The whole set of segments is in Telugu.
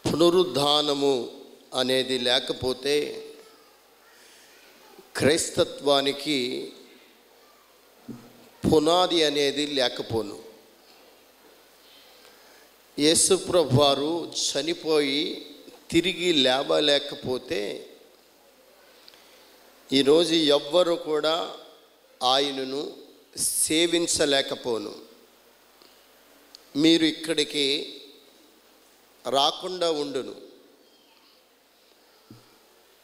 పునరుద్ధానము అనేది లేకపోతే క్రైస్తత్వానికి పునాది అనేది లేకపోను. యేసుప్రభు వారు చనిపోయి తిరిగి లేవలేకపోతే ఈరోజు ఎవ్వరు కూడా ఆయనను సేవించలేకపోను. మీరు ఇక్కడికి రాకుండా ఉండును.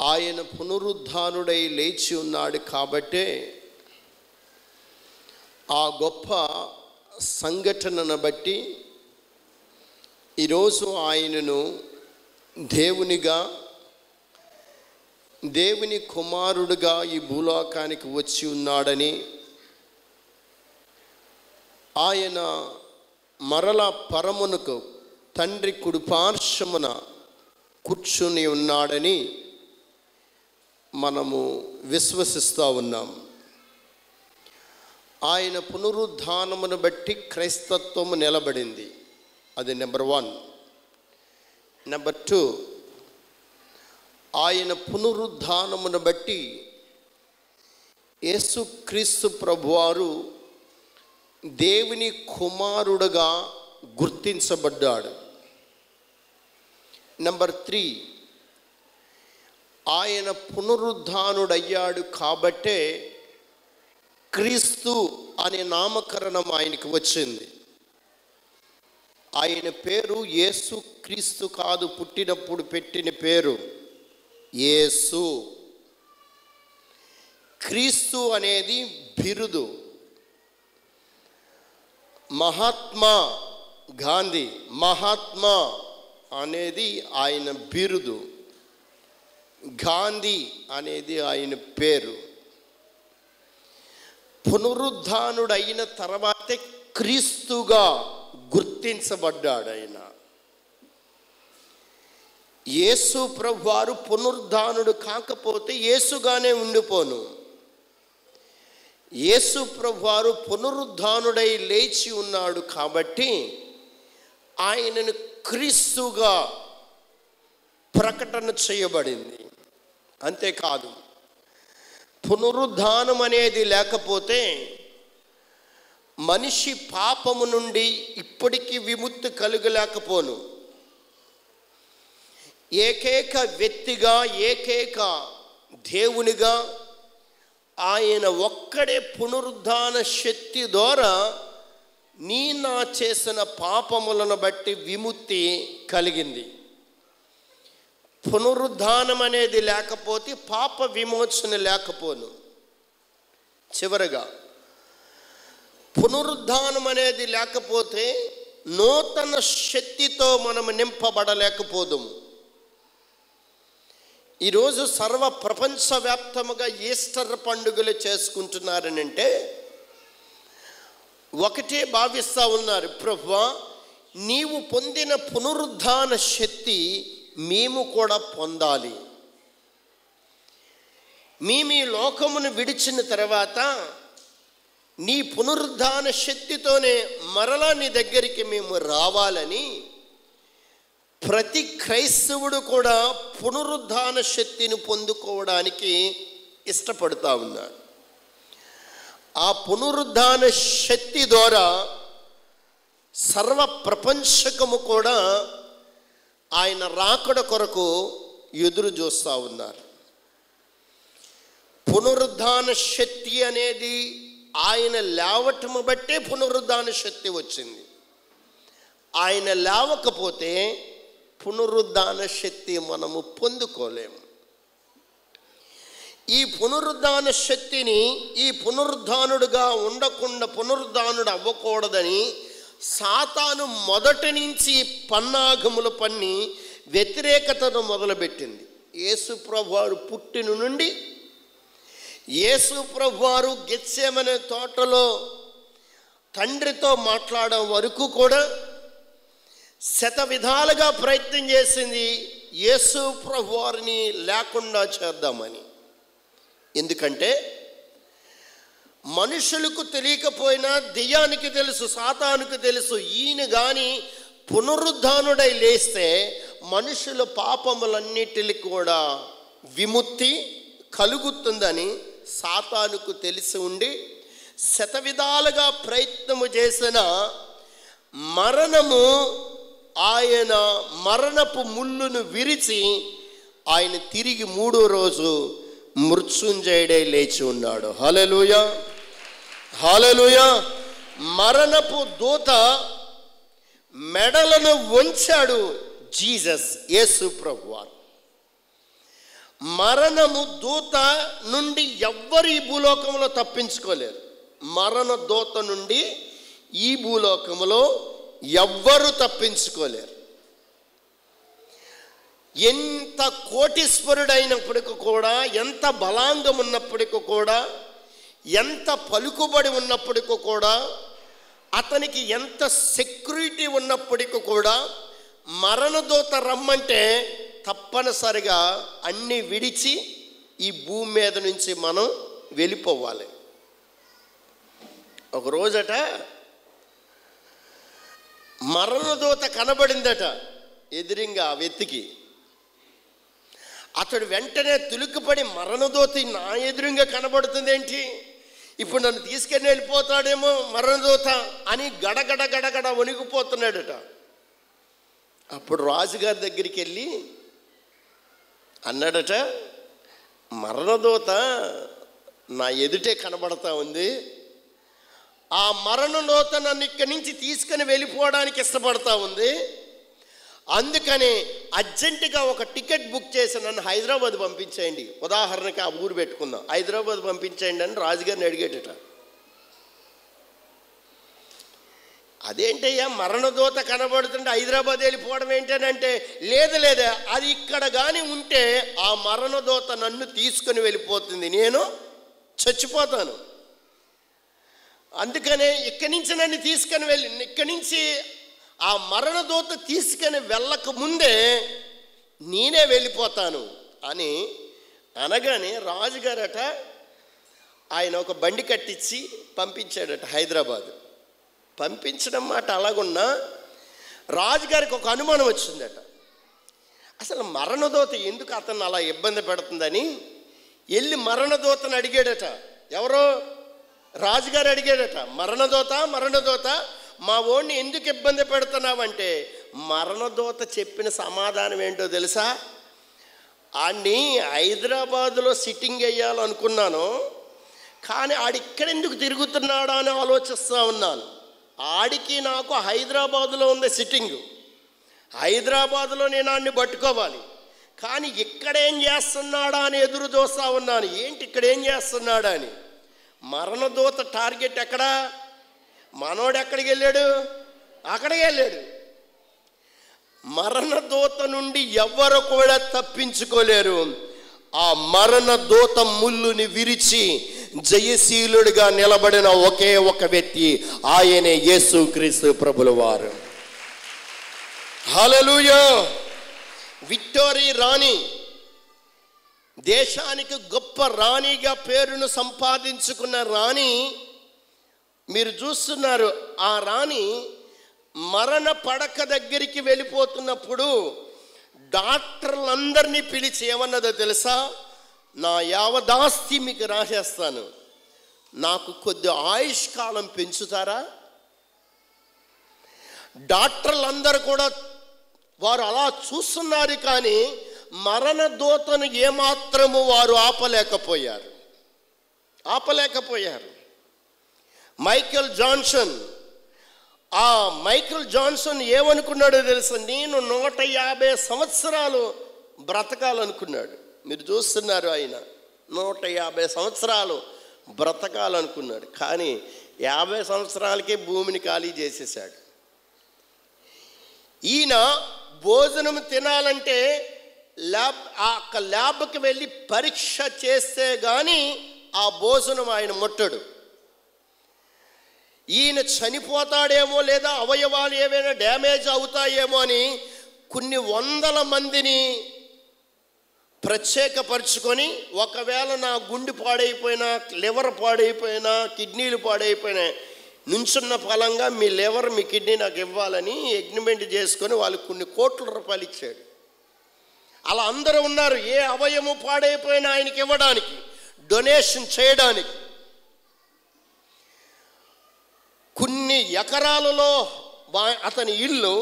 ఆయన పునరుద్ధానుడై లేచి ఉన్నాడు కాబట్టే ఆ గొప్ప సంఘటనను బట్టి ఈరోజు ఆయనను దేవునిగా, దేవుని కుమారుడుగా ఈ భూలోకానికి వచ్చి ఉన్నాడని, ఆయన మరల పరమునకు తండ్రి కుడిపార్శ్వమున కూర్చుని ఉన్నాడని మనము విశ్వసిస్తూ ఉన్నాం. ఆయన పునరుద్ధానమును బట్టి క్రైస్తత్వము నిలబడింది. అది నెంబర్ 1. నెంబర్ 2, ఆయన పునరుద్ధానమును బట్టి యేసుక్రీస్తు ప్రభువారు దేవుని కుమారుడుగా గుర్తించబడ్డాడు. నెంబర్ 3, ఆయన పునరుద్ధానుడయ్యాడు కాబట్టే క్రీస్తు అనే నామకరణం ఆయనకు వచ్చింది. ఆయన పేరు యేసు క్రీస్తు కాదు, పుట్టినప్పుడు పెట్టిన పేరు యేసు. క్రీస్తు అనేది బిరుదు. మహాత్మా గాంధీ, మహాత్మా అనేది ఆయన బిరుదు, గాంధీ అనేది ఆయన పేరు. పునరుద్ధానుడైన తర్వాతే క్రీస్తుగా గుర్తించబడ్డాడు ఆయన. యేసు ప్రభువారు పునరుద్ధానుడు కాకపోతే యేసుగానే ఉండిపోను. యేసు ప్రభువారు పునరుద్ధానుడై లేచి ఉన్నాడు కాబట్టి ఆయనను క్రీస్తుగా ప్రకటన చేయబడింది. అంతేకాదు, పునరుద్ధానం అనేది లేకపోతే మనిషి పాపము నుండి ఇప్పటికీ విముక్తి కలుగలేకపోను. ఏకైక వ్యక్తిగా, ఏకైక దేవునిగా ఆయన ఒక్కడే పునరుద్ధాన శక్తి ద్వారా నా చేసిన పాపములను బట్టి విముక్తి కలిగింది. పునరుద్ధానం అనేది లేకపోతే పాప విమోచన లేకపోను. చివరగా, పునరుద్ధానం అనేది లేకపోతే నూతన శక్తితో మనం నింపబడలేకపోదుము. ఈరోజు సర్వ ప్రపంచవ్యాప్తముగా ఈస్టర్ పండుగలు చేసుకుంటున్నారని అంటే ఒకటే భావిస్తూ ఉన్నారు, ప్రభువా నీవు పొందిన పునరుద్ధాన శక్తి మేము కూడా పొందాలి. మేము ఈ లోకమును విడిచిన తర్వాత నీ పునరుద్ధాన శక్తితోనే మరలా నీ దగ్గరికి మేము రావాలని ప్రతి క్రైస్తవుడు కూడా పునరుద్ధాన శక్తిని పొందుకోవడానికి ఇష్టపడుతూ ఉన్నాడు. ఆ పునరుద్ధాన శక్తి ద్వారా సర్వ ప్రపంచకము కూడా ఆయన రాకడ కొరకు ఎదురు చూస్తూ ఉన్నారు. పునరుద్ధాన శక్తి అనేది ఆయన లేవటము బట్టే పునరుద్ధాన శక్తి వచ్చింది. ఆయన లేవకపోతే పునరుద్ధాన శక్తి మనము పొందుకోలేము. ఈ పునరుద్ధాన శక్తిని, ఈ పునరుద్ధానుడుగా ఉండకుండా పునరుద్ధానుడు అవ్వకూడదని సాతాను మొదటి నుంచి పన్నాగములు పన్ని వ్యతిరేకతను మొదలుపెట్టింది. యేసు ప్రభువారు పుట్టిన నుండి యేసు ప్రభువారు గెత్సేమనే తోటలో తండ్రితో మాట్లాడడం వరకు కూడా శత విధాలుగా ప్రయత్నం చేసింది యేసు ప్రభువారిని లేకుండా చేద్దామని. ఎందుకంటే మనుషులకు తెలియకపోయినా దెయ్యానికి తెలుసు, సాతానుకు తెలుసు, ఈయన కానీ పునరుద్ధానుడై లేస్తే మనుషుల పాపములన్నిటికి కూడా విముక్తి కలుగుతుందని సాతానుకు తెలిసి ఉండి శతవిధాలుగా ప్రయత్నము చేసిన మరణము ఆయన మరణపు ముళ్ళును విరిచి ఆయన తిరిగి 3వ రోజు మృత్యుంజయుడై లేచి ఉన్నాడు. హల్లెలూయా, హల్లెలూయా. మరణపు దూత మెడలను వంచాడు జీసస్, యేసు ప్రభువారు. మరణము దూత నుండి ఎవ్వరు ఈ భూలోకంలో తప్పించుకోలేరు. మరణ దూత నుండి ఈ భూలోకంలో ఎవ్వరు తప్పించుకోలేరు. ఎంత కోటీశ్వరుడైనప్పటికీ కూడా, ఎంత బలాంగం ఉన్నప్పటికీ కూడా, ఎంత పలుకుబడి ఉన్నప్పటికీ కూడా, అతనికి ఎంత సెక్యూరిటీ ఉన్నప్పటికీ కూడా మరణదూత రమ్మంటే తప్పనిసరిగా అన్నీ విడిచి ఈ భూమి మీద నుంచి మనం వెళ్ళిపోవాలి. ఒక రోజట మరణదూత కనబడిందట ఎదురింగా ఆ వ్యక్తికి. అతడు వెంటనే తులుకుపడి, మరణదూత నా ఎదురుగా కనబడుతుంది ఏంటి, ఇప్పుడు నన్ను తీసుకెళ్ళి వెళ్ళిపోతాడేమో మరణదూత అని గడగడ గడగడ వణికిపోతున్నాడట. అప్పుడు రాజుగారి దగ్గరికి వెళ్ళి అన్నాడట, మరణదూత నా ఎదుటే కనబడతా ఉంది, ఆ మరణదూత నన్ను ఇక్కడి నుంచి తీసుకుని వెళ్ళిపోవడానికి ఇష్టపడతా ఉంది, అందుకని అర్జెంటుగా ఒక టికెట్ బుక్ చేసి నన్ను హైదరాబాద్ పంపించేయండి. ఉదాహరణకి ఆ ఊరు పెట్టుకుందాం, హైదరాబాద్ పంపించేయండి అని రాజుగారిని అడిగేటట. అదేంటయ్యా మరణదూత కనబడుతుంటే హైదరాబాద్ వెళ్ళిపోవడం ఏంటనంటే, లేదు లేదా అది ఇక్కడ కానీ ఉంటే ఆ మరణదూత నన్ను తీసుకుని వెళ్ళిపోతుంది, నేను చచ్చిపోతాను, అందుకనే ఇక్కడి నుంచి నన్ను తీసుకుని వెళ్ళి, ఇక్కడి నుంచి ఆ మరణదూత తీసుకుని వెళ్ళక ముందే నేనే వెళ్ళిపోతాను అని అనగానే రాజుగారట ఆయన ఒక బండి కట్టించి పంపించాడట హైదరాబాద్. పంపించడం మాట అలాగున్నా రాజుగారికి ఒక అనుమానం వచ్చిందట. అసలు మరణదూత ఎందుకు అతన్ని అలా ఇబ్బంది పెడుతుందని వెళ్ళి మరణదూతను అడిగాడట. ఎవరో రాజుగారు అడిగాడట, మరణదూత మా ఓడిని ఎందుకు ఇబ్బంది పెడుతున్నావంటే, మరణదూత చెప్పిన సమాధానం ఏంటో తెలుసా, ఆడిని హైదరాబాదులో సిట్టింగ్ వేయాలనుకున్నాను, కానీ ఆడిక్కడెందుకు తిరుగుతున్నాడా అని ఆలోచిస్తూ ఉన్నాను. ఆడికి నాకు హైదరాబాదులో ఉంది సిట్టింగు, హైదరాబాదులో నేను ఆడిని పట్టుకోవాలి, కానీ ఇక్కడేం చేస్తున్నాడా అని ఎదురు చూస్తూ ఉన్నాను, ఏంటి ఇక్కడేం చేస్తున్నాడా అని. మరణదూత టార్గెట్ ఎక్కడా, మనోడు ఎక్కడికి వెళ్ళాడు, అక్కడికి వెళ్ళాడు. మరణదూత నుండి ఎవరు కూడా తప్పించుకోలేరు. ఆ మరణదూత ముళ్ళుని విరిచి జయశీలుడిగా నిలబడిన ఒకే ఒక వ్యక్తి, ఆయనే యేసుక్రీస్తు ప్రభుల వారు. హల్లెలూయా. విక్టోరీ రాణి, దేశానికి గొప్ప రాణిగా పేరును సంపాదించుకున్న రాణి మీరు చూస్తున్నారు. ఆ రాణి మరణ పడక దగ్గరికి వెళ్ళిపోతున్నప్పుడు డాక్టర్లందరినీ పిలిచి ఏమన్నదో తెలుసా, నా యావదాస్తి మీకు రాసేస్తాను, నాకు కొద్ది ఆయుష్కాలం పెంచుతారా. డాక్టర్లందరూ కూడా వారు అలా చూస్తున్నారు, కానీ మరణదూతను ఏమాత్రము వారు ఆపలేకపోయారు. మైకేల్ జాన్సన్ ఏమనుకున్నాడో తెలుసా, నేను 150 సంవత్సరాలు బ్రతకాలనుకున్నాడు. మీరు చూస్తున్నారు, ఆయన 150 సంవత్సరాలు బ్రతకాలనుకున్నాడు, కానీ 50 సంవత్సరాలకే భూమిని ఖాళీ చేసేసాడు. ఈయన భోజనం తినాలంటే ల్యాబ్కి వెళ్ళి పరీక్ష చేస్తే కానీ ఆ భోజనం ఆయన ముట్టడు. ఈయన చనిపోతాడేమో లేదా అవయవాలు ఏవైనా డ్యామేజ్ అవుతాయేమో అని కొన్ని 100 మందిని ప్రత్యేకపరుచుకొని, ఒకవేళ నా గుండె పాడైపోయినా, లివర్ పాడైపోయినా, కిడ్నీలు పాడైపోయినా, నుంచున్న ఫలంగా మీ లివర్ మీ కిడ్నీ నాకు ఇవ్వాలని అగ్రిమెంట్ చేసుకొని వాళ్ళకి కొన్ని కోట్ల రూపాయలు ఇచ్చాడు. అలా అందరూ ఉన్నారు, ఏ అవయము పాడైపోయినా ఆయనకి ఇవ్వడానికి, డొనేషన్ చేయడానికి. కొన్ని ఎకరాలలో అతని ఇల్లు,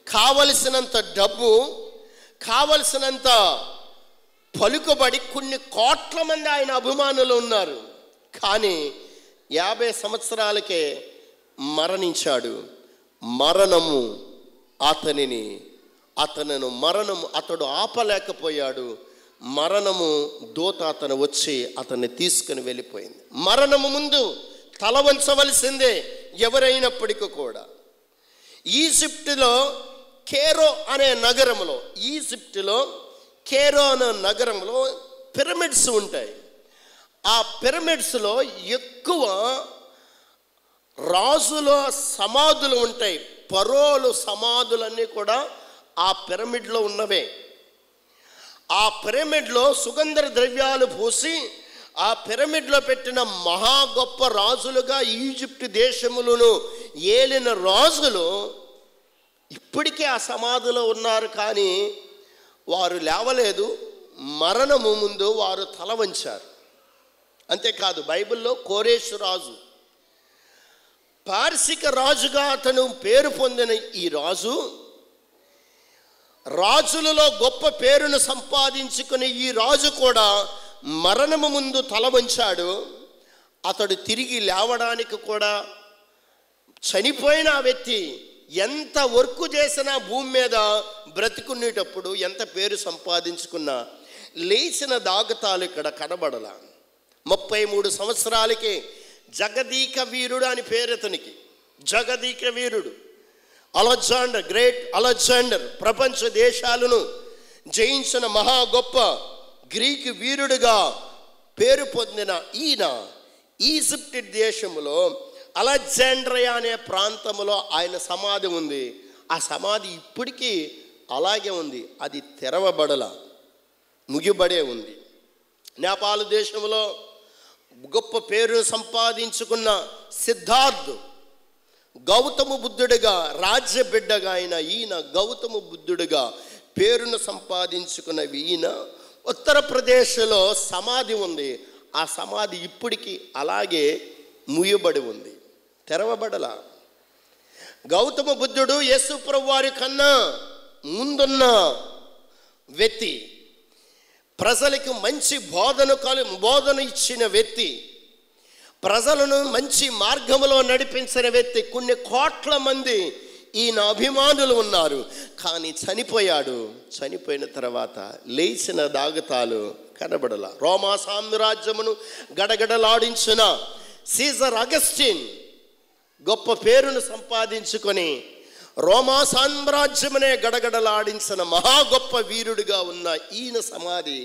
కావలసినంత డబ్బు, కావలసినంత పలుకుబడి, కొన్ని కోట్ల మంది ఆయన అభిమానులు ఉన్నారు. కానీ 50 సంవత్సరాలకే మరణించాడు. మరణము అతడు ఆపలేకపోయాడు. మరణము దూత అతను వచ్చి అతన్ని తీసుకుని వెళ్ళిపోయింది. మరణము ముందు తల వంచవలసిందే ఎవరైనప్పటికీ కూడా. ఈజిప్టులో కేరో అనే నగరంలో పిరమిడ్స్ ఉంటాయి. ఆ పిరమిడ్స్లో ఎక్కువ రాజుల సమాధులు ఉంటాయి. ఫరోలు సమాధులన్నీ కూడా ఆ పిరమిడ్లో ఉన్నవే. ఆ పిరమిడ్లో సుగంధ ద్రవ్యాలు పూసి ఆ పిరమిడ్లో పెట్టిన మహా గొప్ప రాజులుగా ఈజిప్ట్ దేశములను ఏలిన రాజులు ఇప్పటికీ ఆ సమాధిలో ఉన్నారు. కానీ వారు లేవలేదు. మరణము ముందు వారు తల వంచారు. అంతేకాదు, బైబిల్లో కోరేషు రాజు, పార్సిక రాజుగా అతను పేరు పొందిన ఈ రాజు, రాజులలో గొప్ప పేరును సంపాదించుకుని ఈ రాజు కూడా మరణము ముందు తల వంచాడు. అతడు తిరిగి లేవడానికి కూడా, చనిపోయిన ఆ వ్యక్తి ఎంత వర్క్ చేసినా భూమి మీద బ్రతికునేటప్పుడు ఎంత పేరు సంపాదించుకున్నా లేచిన దాగతాలు ఇక్కడ కనబడల. 33 సంవత్సరాలకి జగదీక వీరుడు అని పేరు అతనికి. జగదీక వీరుడు అలెగ్జాండర్, గ్రేట్ అలెగ్జాండర్, ప్రపంచ దేశాలను జయించిన మహా గొప్ప గ్రీకు వీరుడుగా పేరు పొందిన ఈయన ఈజిప్ట్ దేశంలో అలెగ్జాండ్రియా అనే ప్రాంతంలో ఆయన సమాధి ఉంది. ఆ సమాధి ఇప్పటికీ అలాగే ఉంది. అది తెరవబడల, ముగిబడే ఉంది. నేపాల్ దేశంలో గొప్ప పేరు సంపాదించుకున్న సిద్ధార్థ్, గౌతమ బుద్ధుడిగా, రాజ్య బిడ్డగా అయిన ఈయన గౌతమ బుద్ధుడిగా పేరును సంపాదించుకున్న ఈయన ఉత్తరప్రదేశ్లో సమాధి ఉంది. ఆ సమాధి ఇప్పటికీ అలాగే ముయ్యబడి ఉంది, తెరవబడల. గౌతమ బుద్ధుడు యేసు ప్రభువు వారి కన్నా ముందున్న వ్యక్తి, ప్రజలకు మంచి బోధన ఇచ్చిన వ్యక్తి, ప్రజలను మంచి మార్గంలో నడిపించిన వ్యక్తి. కొన్ని కోట్ల మంది ఈయన అభిమానులు ఉన్నారు. కానీ చనిపోయాడు. చనిపోయిన తర్వాత లేచిన దాగతాలు కనబడల. రోమా సామ్రాజ్యమును గడగడలాడించిన సీజర్ అగస్టిన్ గొప్ప పేరును సంపాదించుకొని రోమా సామ్రాజ్యమునే గడగడలాడించిన మహా గొప్ప వీరుడిగా ఉన్న ఈయన సమాధి,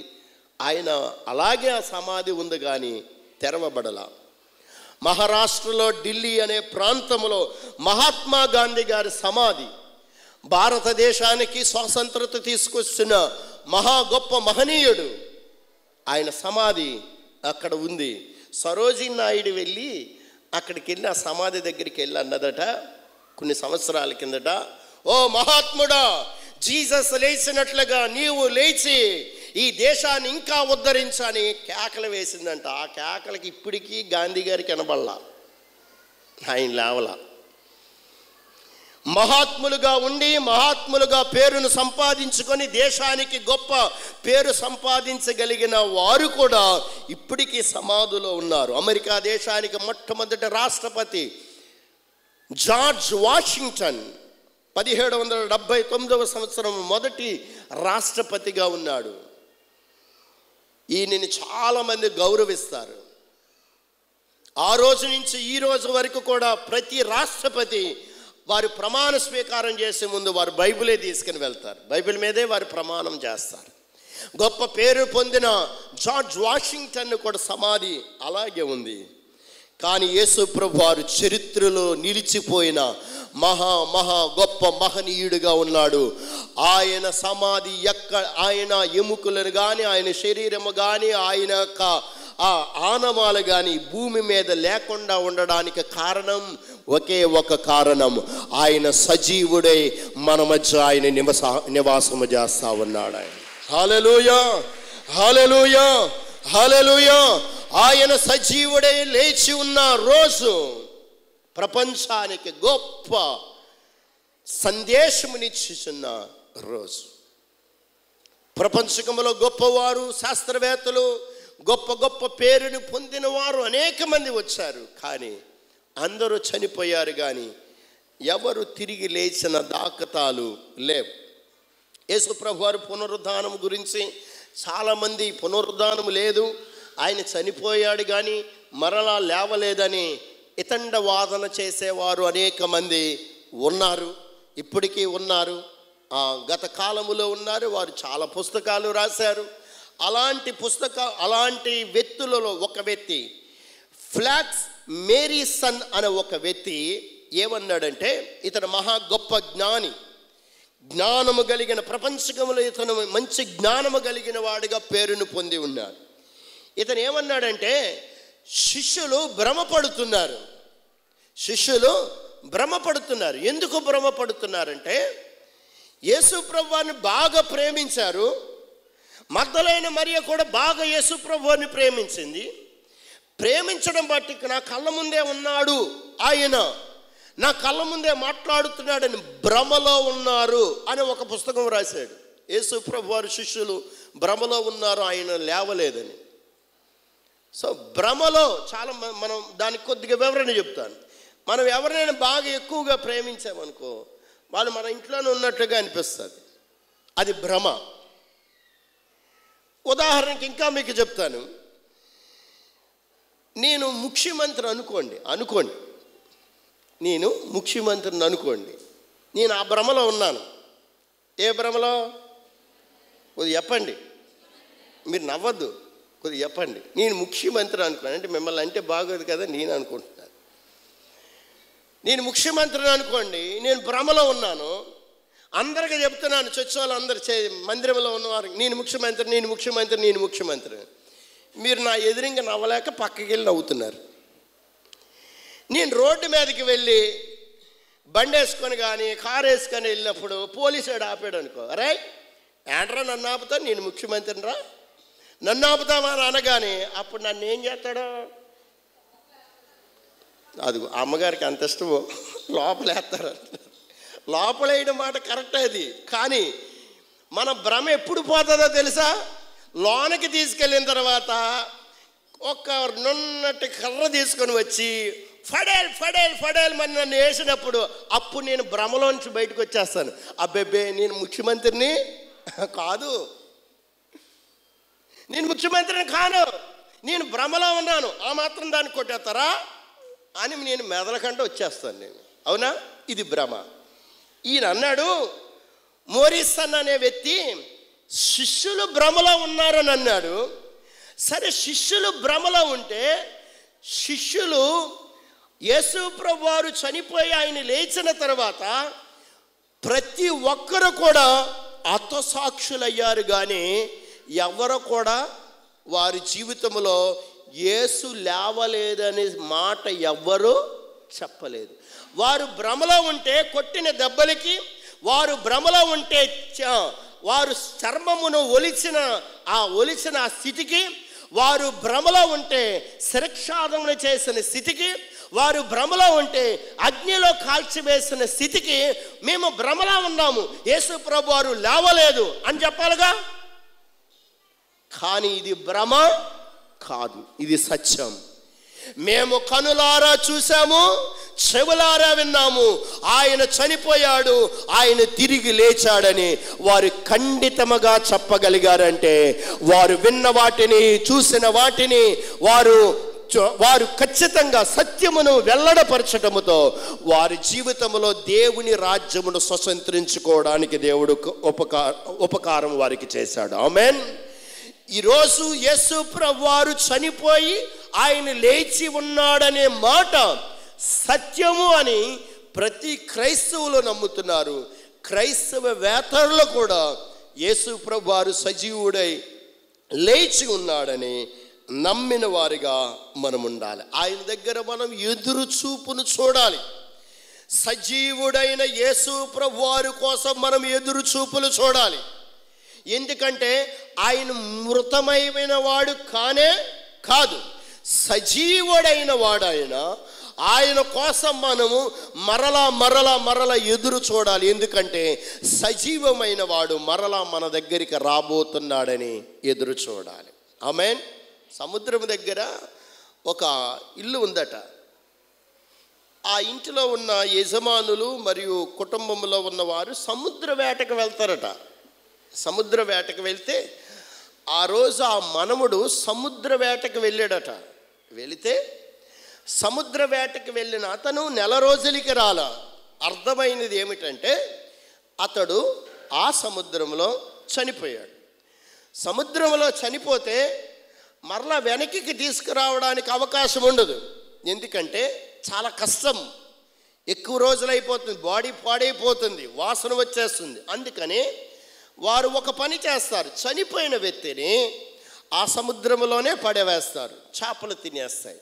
ఆయన అలాగే ఆ సమాధి ఉంది కానీ తెరవబడల. మహారాష్ట్రలో ఢిల్లీ అనే ప్రాంతంలో మహాత్మా గాంధీ గారి సమాధి, భారతదేశానికి స్వాతంత్రత తీసుకొచ్చిన మహా గొప్ప మహనీయుడు, ఆయన సమాధి అక్కడ ఉంది. సరోజిని నాయుడు వెళ్ళి అక్కడికి వెళ్ళి ఆ సమాధి దగ్గరికి వెళ్ళి అన్నదట కొన్ని సంవత్సరాల కిందట, ఓ మహాత్ముడా, జీసస్ లేచినట్లుగా నీవు లేచి ఈ దేశాన్ని ఇంకా ఉద్ధరించని కేకలు వేసిందంట. ఆ కేకలకి ఇప్పటికీ గాంధీ గారికి కనబడలా, ఆయన లేవలా. మహాత్ములుగా ఉండి మహాత్ములుగా పేరును సంపాదించుకొని దేశానికి గొప్ప పేరు సంపాదించగలిగిన వారు కూడా ఇప్పటికీ సమాధిలో ఉన్నారు. అమెరికా దేశానికి మొట్టమొదటి రాష్ట్రపతి జార్జ్ వాషింగ్టన్ 1779వ సంవత్సరం మొదటి రాష్ట్రపతిగా ఉన్నాడు. ఈయనని చాలామంది గౌరవిస్తారు. ఆ రోజు నుంచి ఈ రోజు వరకు కూడా ప్రతి రాష్ట్రపతి వారు ప్రమాణ స్వీకారం చేసే ముందు వారు బైబిలే తీసుకుని వెళ్తారు. బైబిల్ మీదే వారు ప్రమాణం చేస్తారు. గొప్ప పేరు పొందిన జార్జ్ వాషింగ్టన్ కూడా సమాధి అలాగే ఉంది. కానీ యేసు ప్రభు వారు చరిత్రలో నిలిచిపోయిన మహా గొప్ప మహనీయుడిగా ఉన్నాడు. ఆయన సమాధి ఆయన ఎముకలను కానీ, ఆయన శరీరము కానీ, ఆయన యొక్క ఆ ఆనవాలు కానీ భూమి మీద లేకుండా ఉండడానికి కారణం ఒకే ఒక కారణం, ఆయన సజీవుడై మన మధ్య ఆయన నివాసము చేస్తా ఉన్నాడు. ఆయన హల్లెలూయా, హల్లెలూయా, హల్లెలూయా. ఆయన సజీవుడై లేచి ఉన్న రోజు ప్రపంచానికి గొప్ప సందేశమునిచ్చుచున్న రోజు. ప్రపంచకంలో గొప్పవారు, శాస్త్రవేత్తలు, గొప్ప గొప్ప పేరుని పొందిన వారు అనేక మంది వచ్చారు. కానీ అందరూ చనిపోయారు, కానీ ఎవరు తిరిగి లేచిన దాఖతాలు లేవు. యేసు ప్రభు వారు పునరుద్ధానం గురించి చాలామంది పునరుద్ధానం లేదు, ఆయన చనిపోయాడు కానీ మరలా లేవలేదని ఇతండ వాదన చేసేవారు అనేక మంది ఉన్నారు, ఇప్పటికీ ఉన్నారు, గత కాలములో ఉన్నారు. వారు చాలా పుస్తకాలు రాశారు. అలాంటి వ్యక్తులలో ఒక వ్యక్తి ఫ్లాక్స్ మేరీసన్ అనే ఒక వ్యక్తి ఏమన్నాడంటే, ఇతను మహా గొప్ప జ్ఞాని, జ్ఞానము కలిగిన, ప్రపంచకంలో ఇతను మంచి జ్ఞానము కలిగిన వాడిగా పేరును పొంది ఉన్నాడు. ఇతను ఏమన్నాడంటే, శిష్యులు భ్రమపడుతున్నారు. ఎందుకు భ్రమపడుతున్నారంటే, యేసు ప్రభువుని బాగా ప్రేమించారు. మగ్దలైన మరియ కూడా బాగా యేసు ప్రభువుని ప్రేమించింది. ప్రేమించడం బట్టి నా కళ్ళ ముందే ఉన్నాడు, ఆయన నా కళ్ళ ముందే మాట్లాడుతున్నాడని భ్రమలో ఉన్నారు అని ఒక పుస్తకం రాశాడు. యేసు ప్రభువారి శిష్యులు భ్రమలో ఉన్నారు, ఆయన లేవలేదని. సో భ్రమలో చాలా, మనం దానికి కొద్దిగా వివరణ చెప్తాను. మనం ఎవరినైనా బాగా ఎక్కువగా ప్రేమించామనుకో, వాళ్ళు మన ఇంట్లోనే ఉన్నట్టుగా అనిపిస్తుంది, అది భ్రమ. ఉదాహరణకి ఇంకా మీకు చెప్తాను. నేను ముఖ్యమంత్రి అనుకోండి, నేను ముఖ్యమంత్రిని అనుకోండి. నేను ఆ భ్రమలో ఉన్నాను. ఏ భ్రమలో? కొద్దిగా చెప్పండి, మీరు నవ్వద్దు, కొద్దిగా చెప్పండి. నేను ముఖ్యమంత్రి అనుకోండి, అంటే మిమ్మల్ని అంటే బాగోదు కదా, నేను అనుకుంటున్నాను. నేను ముఖ్యమంత్రిని అనుకోండి, నేను భ్రమలో ఉన్నాను. అందరికీ చెప్తున్నాను, చర్చ్ వాళ్ళు అందరు మందిరంలో ఉన్నవారు, నేను ముఖ్యమంత్రి. మీరు నా ఎదురింగా నవ్వలేక పక్కకి వెళ్ళి నవ్వుతున్నారు. నేను రోడ్డు మీదకి వెళ్ళి బండి వేసుకొని కానీ కారు వేసుకొని వెళ్ళినప్పుడు పోలీసుడు ఆపాడు అనుకో, అరే ఏంట్రా నన్ను ఆపుతా, నేను ముఖ్యమంత్రిని రా, నన్ను ఆపుతామా అని అనగానే అప్పుడు నన్ను ఏం చేస్తాడో, అది అమ్మగారికి అంత ఇష్టమో లోపలేస్తారు. లోపలేయడం మాట కరెక్ట్ అది, కానీ మన భ్రమ ఎప్పుడు పోతుందో తెలుసా? లోనకి తీసుకెళ్ళిన తర్వాత ఒక నున్నటి కర్ర తీసుకొని వచ్చి ఫడేల్ మరి నన్ను వేసినప్పుడు అప్పుడు నేను భ్రమలోంచి బయటకు వచ్చేస్తాను. అబ్బెబ్బే, నేను ముఖ్యమంత్రిని కాదు, నేను భ్రమలో ఉన్నాను, ఆ మాత్రం దాన్ని కొట్టేస్తారా అని నేను మెదలకంటే వచ్చేస్తాను నేను. అవునా? ఇది భ్రమ. ఈయన అన్నాడు, మోరిసన్ అనే వ్యక్తి శిష్యులు భ్రమలో ఉన్నారని అన్నాడు. సరే, శిష్యులు భ్రమలో ఉంటే, శిష్యులు యేసు ప్రభు వారు చనిపోయి ఆయన లేచిన తర్వాత ప్రతి ఒక్కరు కూడా హతసాక్షులయ్యారు, కానీ ఎవరు కూడా వారి జీవితంలో యేసు లేవలేదనే మాట ఎవ్వరూ చెప్పలేదు. వారు భ్రమలో ఉంటే కొట్టిన దెబ్బలకి, వారు భ్రమలో ఉంటే వారు చర్మమును ఒలిచిన ఆ స్థితికి, వారు భ్రమలో ఉంటే శిరక్షాదమున చేసిన స్థితికి, వారు భ్రమలో ఉంటే అగ్నిలో కాల్చివేసిన స్థితికి మేము భ్రమలో ఉన్నాము, యేసు ప్రభు వారు లేవలేదు అని చెప్పాలిగా. కానీ ఇది భ్రమ కాదు, ఇది సత్యం. మేము కనులారా చూసాము, చెవులారా విన్నాము, ఆయన చనిపోయాడు, ఆయన తిరిగి లేచాడని వారు ఖండితముగా చెప్పగలిగారంటే, వారు విన్న వాటిని, చూసిన వాటిని వారు ఖచ్చితంగా సత్యమును వెల్లడపరచటముతో వారి జీవితంలో దేవుని రాజ్యమును స్వతంత్రించుకోవడానికి దేవుడు ఉపకారం వారికి చేశాడు. ఆమేన్. ఈరోజు యేసు ప్రభువారు చనిపోయి ఆయన లేచి ఉన్నాడనే మాట సత్యము అని ప్రతి క్రైస్తవులు నమ్ముతున్నారు. క్రైస్తవ వేతరులు కూడా యేసు ప్రభువారు సజీవుడై లేచి ఉన్నాడని నమ్మిన వారిగా మనం ఉండాలి. ఆయన దగ్గర మనం ఎదురు చూపును చూడాలి. సజీవుడైన యేసు ప్రభువారి కోసం మనం ఎదురు చూపులు చూడాలి. ఎందుకంటే ఆయన మృతమైన వాడు కానే కాదు, సజీవుడైన వాడు ఆయన. ఆయన కోసం మనము మరలా ఎదురు చూడాలి. ఎందుకంటే సజీవమైన వాడు మరలా మన దగ్గరికి రాబోతున్నాడని ఎదురు చూడాలి. ఆమేన్. సముద్రం దగ్గర ఒక ఇల్లు ఉందట. ఆ ఇంటిలో ఉన్న యజమానులు మరియు కుటుంబంలో ఉన్నవారు సముద్ర వేటకు వెళ్తారట. సముద్ర వేటకు వెళ్తే ఆ రోజు ఆ మనవడు సముద్ర వేటకు వెళ్ళాడట. వెళితే సముద్ర వేటకు వెళ్ళిన అతను నెల రోజులకి రాలా. అర్థమైనది ఏమిటంటే అతడు ఆ సముద్రంలో చనిపోయాడు. సముద్రంలో చనిపోతే మరలా వెనక్కి తీసుకురావడానికి అవకాశం ఉండదు. ఎందుకంటే చాలా కష్టం, ఎక్కువ రోజులు అయిపోతుంది, బాడీ పాడైపోతుంది, వాసన వచ్చేస్తుంది. అందుకని వారు ఒక పని చేస్తారు, చనిపోయిన వ్యక్తిని ఆ సముద్రంలోనే పడవేస్తారు, చేపలు తినేస్తాయి.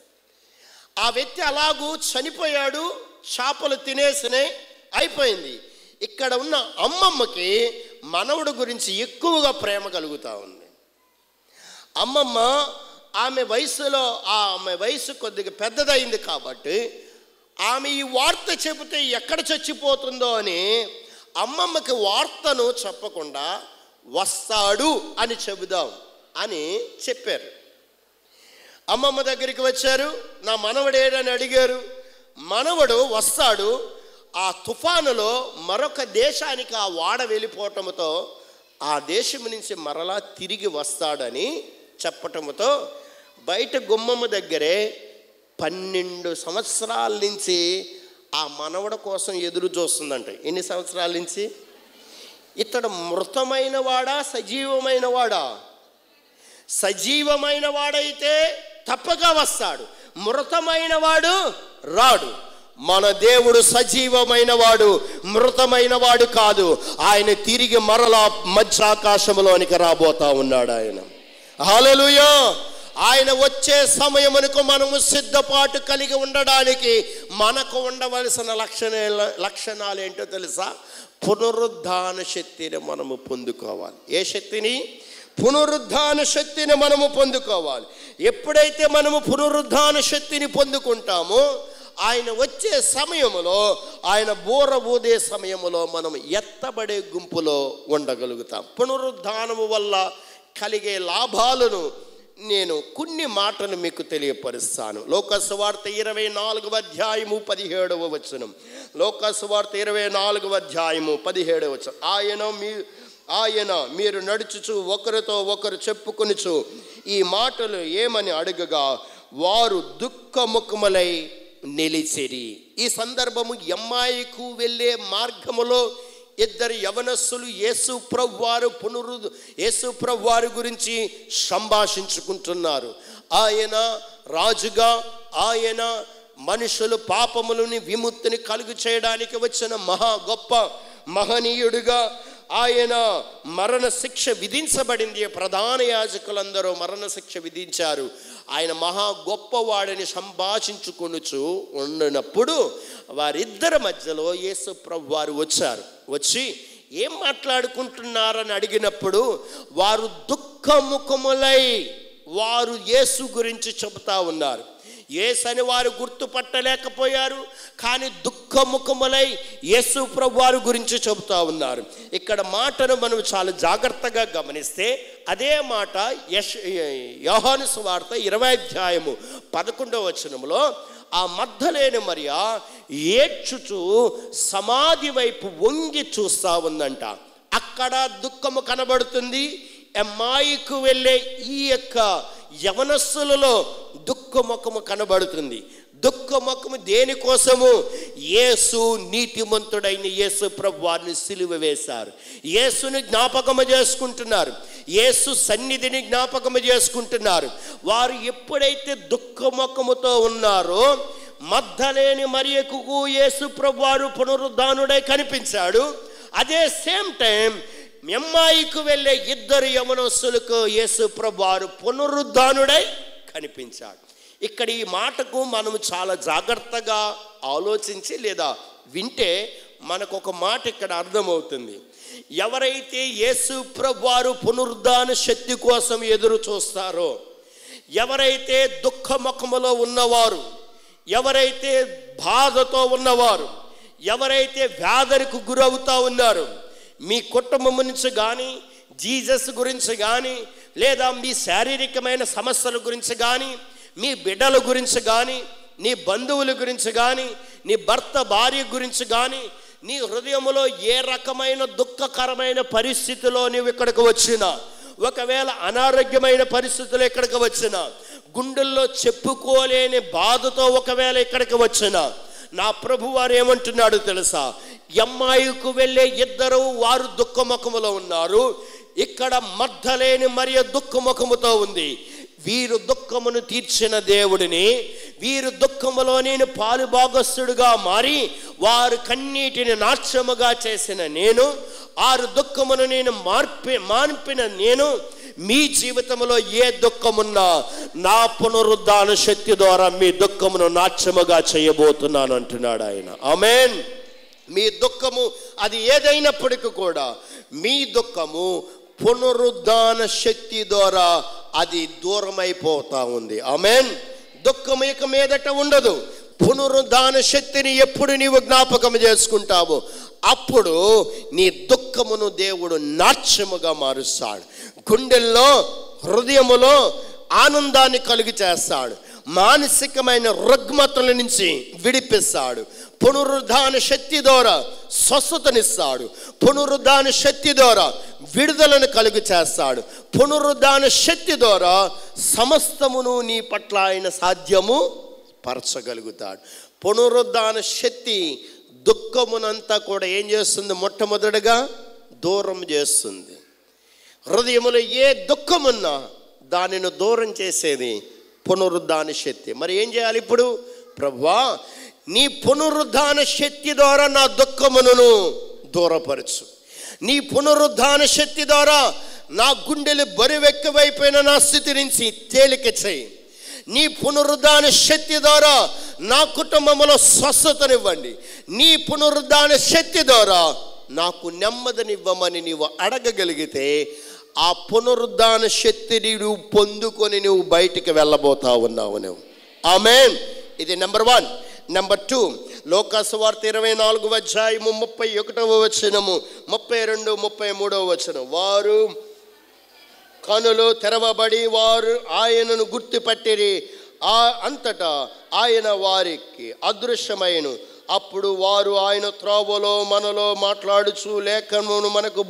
ఆ వ్యక్తి అలాగూ చనిపోయాడు, చేపలు తినేసినాయి, అయిపోయింది. ఇక్కడ ఉన్న అమ్మమ్మకి మనవడు గురించి ఎక్కువగా ప్రేమ కలుగుతూ ఉంది. అమ్మమ్మ ఆమె వయసు కొద్దిగా పెద్దదైంది కాబట్టి ఆమె ఈ వార్త చెబితే ఎక్కడ చచ్చిపోతుందో అని అమ్మమ్మకి వార్తను చెప్పకుండా వస్తాడు అని చెబుదాం అని చెప్పారు. అమ్మమ్మ దగ్గరికి వచ్చారు, నా మనవడేడని అడిగారు. మనవడు వస్తాడు, ఆ తుఫానులో మరొక దేశానికి ఆ వాడ వెళ్ళిపోవటంతో ఆ దేశం నుంచి మరలా తిరిగి వస్తాడని చెప్పటంతో బయట గుమ్మమ్మ దగ్గరే 12 సంవత్సరాల నుంచి ఆ మనవడ కోసం ఎదురు చూస్తుందంట. ఎన్ని సంవత్సరాల నుంచి? ఇతడు మృతమైన వాడా సజీవమైన వాడా? సజీవమైన వాడైతే తప్పగా వస్తాడు, మృతమైన వాడు రాడు. మన దేవుడు సజీవమైన వాడు, మృతమైన వాడు కాదు. ఆయన తిరిగి మరలా మధ్యాకాశంలోనికి రాబోతా ఉన్నాడు ఆయన. హల్లెలూయా. ఆయన వచ్చే సమయమునకు మనము సిద్ధపాటు కలిగి ఉండడానికి మనకు ఉండవలసిన లక్షణాలు ఏంటో తెలుసా? పునరుద్ధాన శక్తిని మనము పొందుకోవాలి. ఏ శక్తిని? పునరుద్ధాన శక్తిని మనము పొందుకోవాలి. ఎప్పుడైతే మనము పునరుద్ధాన శక్తిని పొందుకుంటామో ఆయన వచ్చే సమయంలో, ఆయన బోర ఊదే సమయంలో మనం ఎత్తబడే గుంపులో ఉండగలుగుతాం. పునరుద్ధానము వల్ల కలిగే లాభాలను నేను కొన్ని మాటలు మీకు తెలియపరుస్తాను. లోకసువార్త 24వ అధ్యాయము 17వ వచనం. లోకసువార్త 24వ అధ్యాయము 17వ వచనం. ఆయన మీరు నడుచుచు ఒకరితో ఒకరు చెప్పుకొనుచు ఈ మాటలు ఏమని అడగగా వారు దుఃఖముఖములై నిలిచిరి. ఈ సందర్భము ఎమ్మాయికు వెళ్ళే మార్గములో ఇద్దరు యవనస్సులు యేసు ప్రభువారి గురించి సంభాషించుకుంటున్నారు. ఆయన రాజుగా, ఆయన మనుషులు పాపములని విముక్తిని కలుగు చేయడానికి వచ్చిన గొప్ప మహనీయుడిగా ఆయన మరణ శిక్ష విధించబడింది. ప్రధాన యాజకులందరూ మరణ శిక్ష విధించారు. ఆయన గొప్పవాడిని సంభాషించుకొనుచు ఉన్నప్పుడు వారిద్దరి మధ్యలో యేసు ప్రభువారు వచ్చారు. వచ్చి ఏం మాట్లాడుకుంటున్నారని అడిగినప్పుడు వారు దుఃఖముఖములై వారు యేసు గురించి చెబుతా ఉన్నారు. యేసని వారు గుర్తుపట్టలేకపోయారు, కానీ దుఃఖముఖములై యేసు ప్రభువారి గురించి చెబుతా ఉన్నారు. ఇక్కడ మాటను మనం చాలా జాగ్రత్తగా గమనిస్తే అదే మాట యోహాను సువార్త 20వ అధ్యాయము 11వ వచనంలో ఆ మగ్దలేనే మరియ ఏడ్చుచు సమాధి వైపు వంగి చూస్తూ ఉందంట. అక్కడ దుఃఖము కనబడుతుంది. ఎమ్మాయికు వెళ్ళే ఈ యొక్క యవనస్సులలో దుఃఖముఖము కనబడుతుంది. దుఃఖముఖము దేనికోసము? యేసు నీతిమంతుడైన యేసు ప్రభువారిని సిలువ వేశారు. యేసుని జ్ఞాపకము చేసుకుంటున్నారు, యేసు సన్నిధిని జ్ఞాపకము చేసుకుంటున్నారు. వారు ఎప్పుడైతే దుఃఖముఖముతో ఉన్నారో మగ్దలేని మరియకు యేసు ప్రభువారు పునరుద్ధానుడై కనిపించాడు. అదే సేమ్ టైం ఎమ్మాయికు వెళ్ళే ఇద్దరు యవనస్తులకు యేసు ప్రభువారు పునరుద్ధానుడై కనిపించాడు. ఇక్కడ ఈ మాటకు మనం చాలా జాగ్రత్తగా ఆలోచించి లేదా వింటే మనకు ఒక మాట ఇక్కడ అర్థమవుతుంది. ఎవరైతే యేసు ప్రభువారు పునరుద్ధాన శక్తి కోసం ఎదురు చూస్తారో, ఎవరైతే దుఃఖముఖములో ఉన్నవారు, ఎవరైతే బాధతో ఉన్నవారు, ఎవరైతే వ్యాధులకు గురవుతూ ఉన్నారు, మీ కుటుంబం నుంచి కానీ, జీసస్ గురించి కానీ, లేదా మీ శారీరకమైన సమస్యల గురించి కానీ, మీ బిడ్డల గురించి కానీ, నీ బంధువుల గురించి కానీ, నీ భర్త భార్య గురించి కానీ, నీ హృదయంలో ఏ రకమైన దుఃఖకరమైన పరిస్థితిలో నీవు ఇక్కడికి వచ్చినా, ఒకవేళ అనారోగ్యమైన పరిస్థితులు ఇక్కడికి వచ్చినా, గుండెల్లో చెప్పుకోలేని బాధతో ఒకవేళ ఇక్కడికి వచ్చినా, నా ప్రభు వారు ఏమంటున్నాడు తెలుసా? ఎమ్మాయికు వెళ్ళే ఇద్దరు వారు దుఃఖముఖములో ఉన్నారు, ఇక్కడ మగ్దలేని మరియ దుఃఖముఖముతో ఉంది. వీరు దుఃఖమును తీర్చిన దేవుడిని, వీరు దుఃఖములో నేను పాలుభాగస్తుడుగా మారి వారు కన్నీటిని నాట్యముగా చేసిన నేను, వారు దుఃఖమును నేను మాన్పిన నేను, మీ జీవితంలో ఏ దుఃఖమున్నా నా పునరుద్ధాన శక్తి ద్వారా మీ దుఃఖమును నాట్యముగా చేయబోతున్నాను అంటున్నాడు ఆయన. ఆమేన్. మీ దుఃఖము అది ఏదైనప్పటికీ కూడా మీ దుఃఖము పునరుద్ధాన శక్తి ద్వారా అది దూరమైపోతా ఉంది. ఆమేన్. దుఃఖం ఇక మీదట ఉండదు. పునరుద్ధాన శక్తిని ఎప్పుడు నీవు జ్ఞాపకం చేసుకుంటావో అప్పుడు నీ దుఃఖమును దేవుడు నాట్యముగా మారుస్తాడు. గుండెల్లో హృదయములో ఆనందాన్ని కలుగు చేస్తాడు. మానసికమైన రుగ్మతల నుంచి విడిపిస్తాడు. పునరుద్ధాన శక్తి ద్వారా స్వస్థతనిస్తాడు. పునరుద్ధాన శక్తి ద్వారా విడుదలను కలుగు చేస్తాడు. పునరుద్ధాన శక్తి ద్వారా సమస్తమును నీ పట్ల ఆయన సాధ్యము పరచగలుగుతాడు. పునరుద్ధాన శక్తి దుఃఖమునంతా కూడా ఏం చేస్తుంది? మొట్టమొదటిగా దూరం చేస్తుంది. హృదయములో ఏ దుఃఖమున్నా దానిని దూరం చేసేది పునరుద్ధాన శక్తి. మరి ఏం చేయాలి ఇప్పుడు? ప్రభువా, నీ పునరుద్ధాన శక్తి ద్వారా నా దుఃఖమును దూరపరచు. నీ పునరుద్ధాన శక్తి ద్వారా నా గుండెలు బరువెక్కువైపోయిన నా స్థితి నుంచి తేలిక చేయి. నీ పునరుద్ధాన శక్తి ద్వారా నా కుటుంబంలో స్వస్థతనివ్వండి. నీ పునరుద్ధాన శక్తి ద్వారా నాకు నెమ్మదినివ్వమని నీవు అడగగలిగితే ఆ పునరుద్ధాన శక్తిని నువ్వు పొందుకొని నువ్వు బయటికి వెళ్ళబోతా ఉన్నావు నువ్వు. ఆమేన్. ఇది నెంబర్ 1. నెంబర్ 2, లోకాసు వార్త 24వ అధ్యాయము 31వ వచనము, 32, 33వ వచనం. వారు కనులు తెరవబడి వారు ఆయనను గుర్తుపట్టిరి. అంతటా ఆయన వారికి అదృశ్యమైను. అప్పుడు వారు ఆయన త్రోవలో మనలో మాట్లాడుచు లేఖనమును మనకు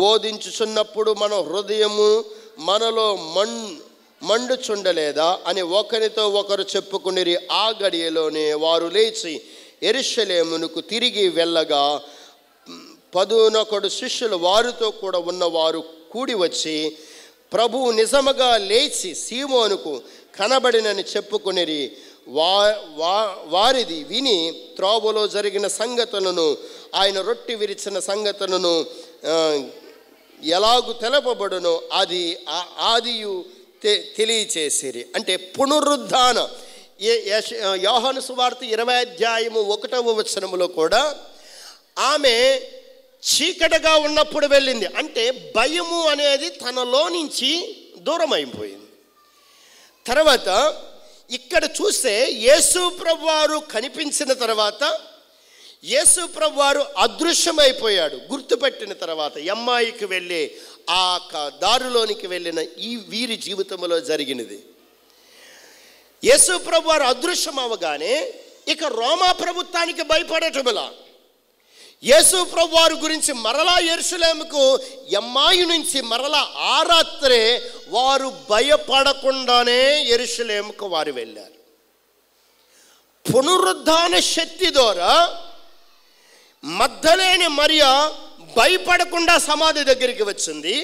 బోధించుచున్నప్పుడు మన హృదయము మనలో మండుచుండలేదా అని ఒకరితో ఒకరు చెప్పుకునిరి. ఆ గడియలోనే వారు లేచి యెరూషలేమునకు తిరిగి వెళ్ళగా 11 శిష్యులు వారితో కూడా ఉన్నవారు కూడి వచ్చి ప్రభువు నిజముగా లేచి సీమోనుకు కనబడినని చెప్పుకునిరి. వారిది విని త్రోవలో జరిగిన సంగతులను, ఆయన రొట్టె విరిచిన సంగతులను ఎలాగు తెలపబడునో అది ఆదియు తెలియచేసిరి. అంటే పునరుద్ధాన యోహాను సువార్త 20వ అధ్యాయము 1వ వచనములో కూడా ఆమె చీకటిగా ఉన్నప్పుడు వెళ్ళింది. అంటే భయము అనేది తనలో నుంచి దూరం అయిపోయింది. తర్వాత ఇక్కడ చూస్తే యేసు ప్రభువారు కనిపించిన తర్వాత యేసు ప్రభువారు అదృశ్యమైపోయాడు. గుర్తుపెట్టిన తర్వాత ఎమ్మాయికి వెళ్ళే ఆ దారిలోనికి వెళ్ళిన ఈ వీరి జీవితంలో జరిగినది. యేసు ప్రభువారు అదృశ్యం అవ్వగానే ఇక రోమా ప్రభుత్వానికి భయపడటంలా యేసు ప్రభువారు గురించి మరలా యెరూషలేముకు ఎమ్మాయి నుంచి మరలా ఆ రాత్రే వారు భయపడకుండానే యెరూషలేముకు వారు వెళ్ళారు. పునరుద్ధాన శక్తి ద్వారా మగ్దలేని మరియ భయపడకుండా సమాధి దగ్గరికి వచ్చింది.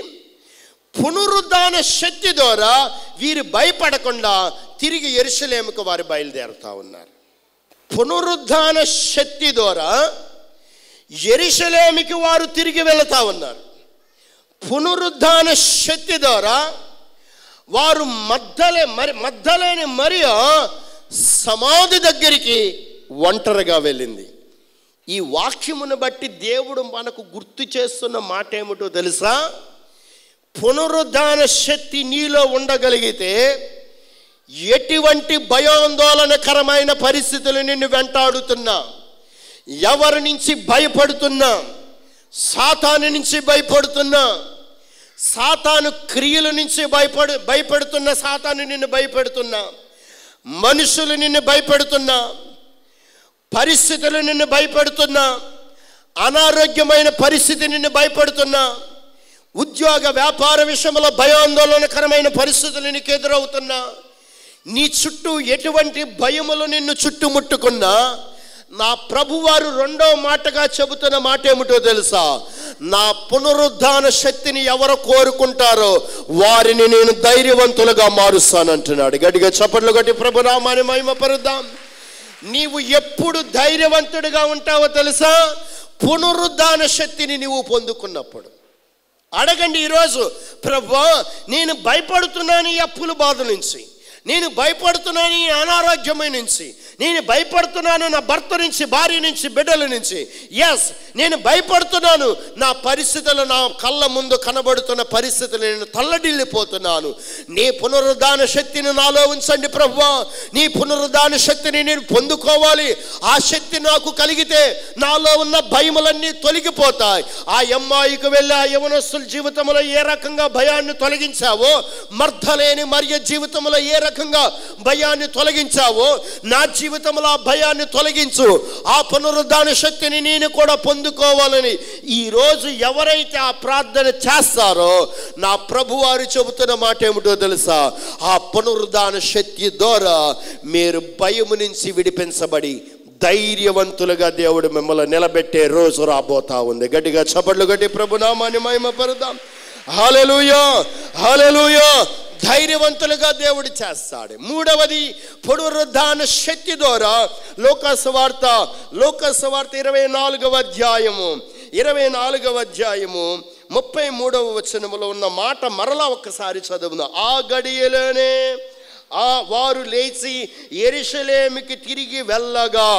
పునరుద్ధాన శక్తి ద్వారా వీరు భయపడకుండా తిరిగి యెరూషలేముకు వారు బయలుదేరుతా ఉన్నారు. పునరుద్ధాన శక్తి ద్వారా యెరూషలేముకి వారు తిరిగి వెళుతూ ఉన్నారు. పునరుద్ధాన శక్తి ద్వారా వారు మగ్దలేని మరియ సమాధి దగ్గరికి ఒంటరిగా వెళ్ళింది. ఈ వాక్యమును బట్టి దేవుడు మనకు గుర్తు చేస్తున్న మాట ఏమిటో తెలుసా? పునరుద్ధాన శక్తి నీలో ఉండగలిగితే ఎటువంటి భయాందోళనకరమైన పరిస్థితులు నిన్ను వెంటాడుతున్నా, ఎవరి నుంచి భయపడుతున్నా, సాతాను నుంచి భయపడుతున్నా, సాతాను క్రియల నుంచి భయపడుతున్న సాతాను నిన్ను భయపెడుతున్నా, మనుషులు నిన్ను భయపెడుతున్నా, పరిస్థితులు నిన్ను భయపెడుతున్నా, అనారోగ్యమైన పరిస్థితి నిన్ను భయపెడుతున్నా, ఉద్యోగ వ్యాపార విషయంలో భయాందోళనకరమైన పరిస్థితులు నీకు ఎదురవుతున్నా, నీ చుట్టూ ఎటువంటి భయములు నిన్ను చుట్టుముట్టుకున్నా, నా ప్రభువారు రెండో మాటగా చెబుతున్న మాట ఏమిటో తెలుసా? నా పునరుద్ధాన శక్తిని ఎవరు కోరుకుంటారో వారిని నేను ధైర్యవంతులుగా మారుస్తానంటున్నాడు. గట్టిగా చప్పట్లు కొట్టి ప్రభు నామాన్ని మహిమపరుద్దాం. నీవు ఎప్పుడు ధైర్యవంతుడిగా ఉంటావో తెలుసా? పునరుద్ధాన శక్తిని నీవు పొందుకున్నప్పుడు. అడగండి ఈరోజు, ప్రభువా నేను భయపడుతున్నాను ఈ అప్పుల బాధ నుంచి, నేను భయపడుతున్నాను ఈ అనారోగ్యమైన నుంచి, నేను భయపడుతున్నాను నా భర్త నుంచి, భార్య నుంచి, బిడ్డల నుంచి. ఎస్, నేను భయపడుతున్నాను, నా పరిస్థితులు నా కళ్ళ ముందు కనబడుతున్న పరిస్థితులు నేను తల్లడిల్లిపోతున్నాను. నీ పునరుద్ధాన శక్తిని నాలో ఉంచండి ప్రభువా. నీ పునరుద్ధాన శక్తిని నేను పొందుకోవాలి. ఆ శక్తి నాకు కలిగితే నాలో ఉన్న భయములన్నీ తొలగిపోతాయి. ఆ అమ్మాయికి వెళ్ళి ఆ యవనస్తుల జీవితంలో ఏ రకంగా భయాన్ని తొలగించావో, మగ్దలేని మరియ జీవితంలో ఏ రకంగా భయాన్ని తొలగించావో, నా జీవితంలో ఆ భయాన్ని తొలగించు. ఆ పునరుద్ధాన శక్తిని నేను కూడా పొందుకోవాలని ఈరోజు ఎవరైతే ఆ ప్రార్థన చేస్తారో, నా ప్రభువారు చెబుతున్న మాట ఏమిటో తెలుసా? ఆ పునరుద్ధాన శక్తి ద్వారా మీరు భయము నుంచి విడిపించబడి ధైర్యవంతులుగా దేవుడు మిమ్మల్ని నిలబెట్టే రోజు రాబోతా ఉంది. గట్టిగా చప్పట్లు కొట్టి ప్రభు నామాన్ని మహిమపరుద్దాం. హల్లెలూయా, హల్లెలూయా. ధైర్యవంతులుగా దేవుడు చేస్తాడు. మూడవది, పునరుద్ధాన శక్తి ద్వారా లోకాసు వార్త 24వ అధ్యాయము 33వ వచనములో ఉన్న మాట మరలా ఒక్కసారి చదువుదాం. ఆ గడియలోనే వారు లేచి యెరూషలేముకి తిరిగి వెళ్ళగా.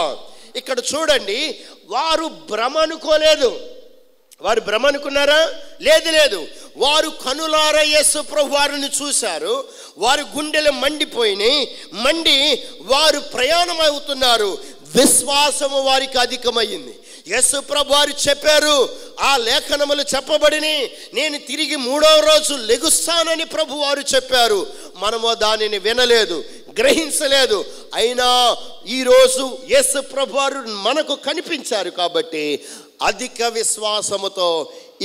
ఇక్కడ చూడండి, వారు భ్రమ అనుకోలేదు. వారు భ్రమ అనుకున్నారా? లేదు. వారు కనులారా యేసు ప్రభు వారిని చూశారు. వారి గుండెలు మండి వారు ప్రయాణం అవుతున్నారు. విశ్వాసము వారికి అధికమైంది. యేసు ప్రభు వారు చెప్పారు, ఆ లేఖనములు చెప్పబడిని, నేను తిరిగి 3వ రోజు లెగుస్తానని ప్రభు వారు చెప్పారు. మనము దానిని వినలేదు, గ్రహించలేదు. అయినా ఈరోజు యేసు ప్రభు వారు మనకు కనిపించారు కాబట్టి అధిక విశ్వాసముతో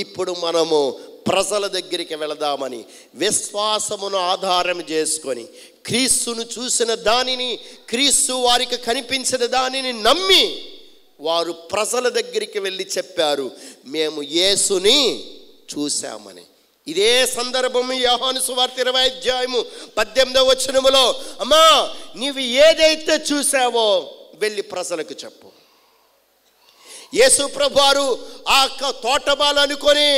ఇప్పుడు మనము ప్రజల దగ్గరికి వెళదామని విశ్వాసమును ఆధారం చేసుకొని క్రీస్తును చూసిన దానిని, క్రీస్తు వారికి కనిపించిన దానిని నమ్మి వారు ప్రజల దగ్గరికి వెళ్ళి చెప్పారు, మేము యేసుని చూశామని. ఇదే సందర్భము యోహాను సువార్త 20వ అధ్యాయము 18వ వచనములో, అమ్మా నీవు ఏదైతే చూసావో వెళ్ళి ప్రజలకు చెప్పు. యేసు ప్రభువారు ఆ తోటమాల అనుకొని